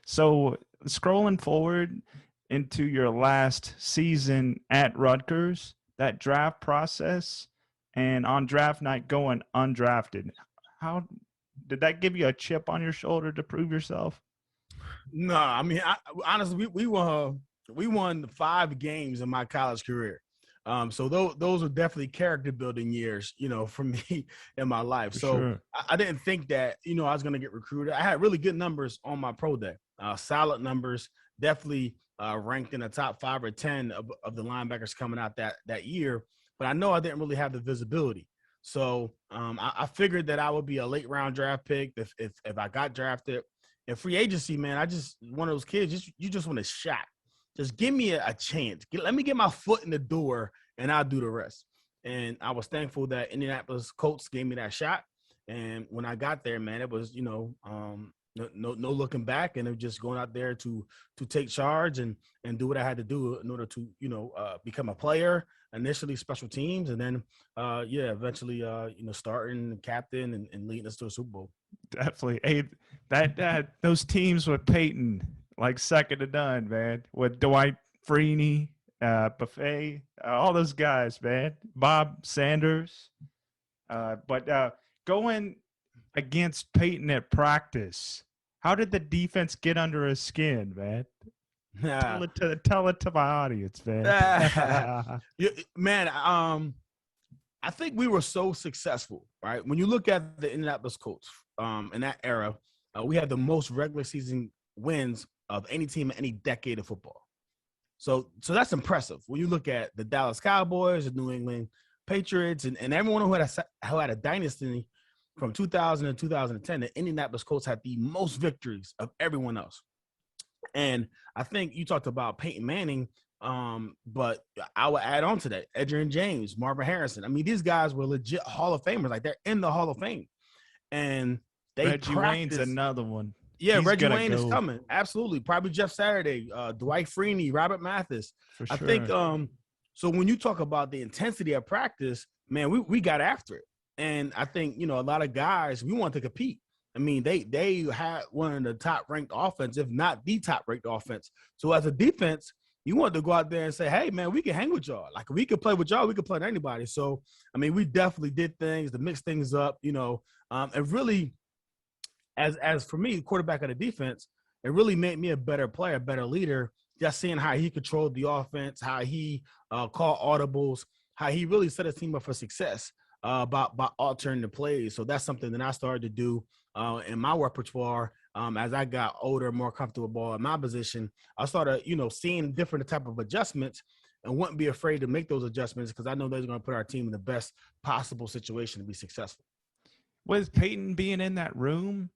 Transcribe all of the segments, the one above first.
So scrolling forward into your last season at Rutgers, that draft process and on draft night going undrafted, how did that give you a chip on your shoulder to prove yourself? No, I mean, honestly, we won 5 games in my college career. So those are definitely character building years, for me in my life. For So sure. I didn't think that, I was going to get recruited. I had really good numbers on my pro day, solid numbers, definitely ranked in the top 5 or 10 of the linebackers coming out that year. But I know I didn't really have the visibility. So I figured that I would be a late round draft pick if I got drafted. In free agency, man, I just one of those kids. You just want a shot. Just give me a chance. Let me get my foot in the door, and I'll do the rest. And I was thankful that Indianapolis Colts gave me that shot. And when I got there, man, it was no looking back, and it was just going out there to take charge and do what I had to do in order to become a player. Initially special teams, and then eventually starting captain and leading us to a Super Bowl. Definitely. Hey, that those teams with Peyton, like second to none, man. With Dwight Freeney, Buffet, all those guys, man. Bob Sanders. But going against Peyton at practice, how did the defense get under his skin, man? Tell it to my audience, man. Man, I think we were so successful, right? When you look at the Indianapolis Colts in that era, we had the most regular season wins of any team in any decade of football. So that's impressive. When you look at the Dallas Cowboys, the New England Patriots, and everyone who had a dynasty from 2000 to 2010, the Indianapolis Colts had the most victories of everyone else. And I think you talked about Peyton Manning, but I would add on to that Edgerrin James, Marvin Harrison. I mean, these guys were legit Hall of Famers. Like, they're in the Hall of Fame. And they Reggie Wayne's another one. Yeah, Reggie Wayne is coming. Absolutely. Probably Jeff Saturday, Dwight Freeney, Robert Mathis. For sure. I think so when you talk about the intensity of practice, man, we got after it. And I think, a lot of guys, we want to compete. I mean, they had one of the top-ranked offense, if not the top-ranked offense. So as a defense, you want to go out there and say, hey, man, we can hang with y'all. Like, we could play with y'all. We could play with anybody. So, I mean, we definitely did things to mix things up, and really, as for me, quarterback of the defense, it really made me a better player, a better leader, just seeing how he controlled the offense, how he called audibles, how he really set his team up for success by altering the plays. So that's something that I started to do in my repertoire. As I got older, more comfortable in my position, I started, seeing different type of adjustments and wouldn't be afraid to make those adjustments because I know they're going to put our team in the best possible situation to be successful. With Peyton being in that room,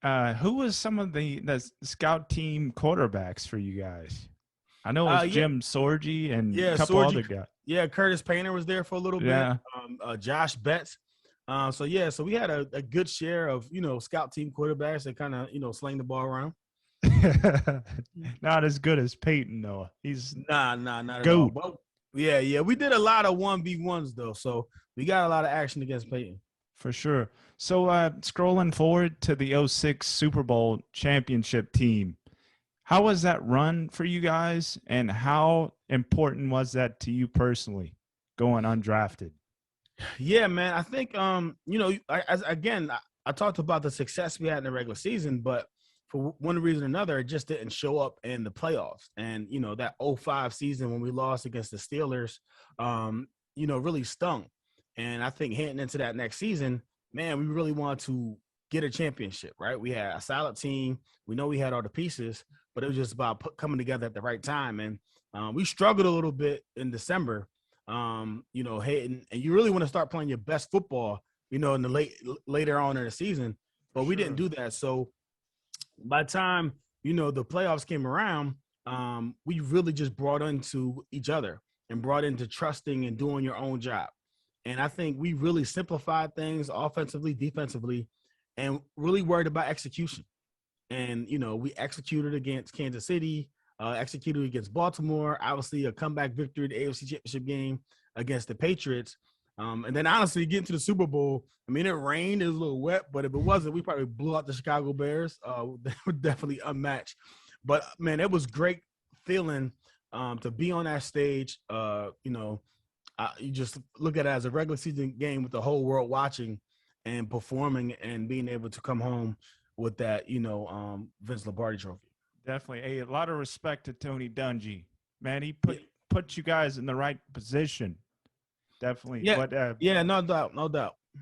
who was some of the scout team quarterbacks for you guys? I know it was Jim Sorgi and a couple other guys. Yeah, Curtis Painter was there for a little bit. Josh Betts. So we had a good share of, scout team quarterbacks that kind of, sling the ball around. Not as good as Peyton, though. He's not at all. But yeah. We did a lot of 1v1s, though. So we got a lot of action against Peyton. For sure. So scrolling forward to the 06 Super Bowl championship team, how was that run for you guys, and how important was that to you personally, going undrafted? Yeah, man. I think, I talked about the success we had in the regular season, but for one reason or another, it just didn't show up in the playoffs. And, that 05 season when we lost against the Steelers, really stung. And I think heading into that next season, man, we really want to get a championship, right? We had a solid team. We know we had all the pieces, but it was just about coming together at the right time. And we struggled a little bit in December, hitting, and you really want to start playing your best football, in the later on in the season, but we didn't do that. So by the time, the playoffs came around, we really just brought into each other and brought into trusting and doing your own job. And I think we really simplified things offensively, defensively, and really worried about execution. And, we executed against Kansas City, executed against Baltimore, obviously a comeback victory, the AFC Championship game against the Patriots. And then honestly, getting to the Super Bowl, I mean, it rained, it was a little wet, but if it wasn't, we probably blew out the Chicago Bears. They were definitely unmatched. But man, it was great feeling to be on that stage. You just look at it as a regular season game with the whole world watching and performing and being able to come home with that, Vince Lombardi trophy. Definitely a lot of respect to Tony Dungy. Man, he put you guys in the right position. Definitely. Yeah, But yeah, no doubt, no doubt.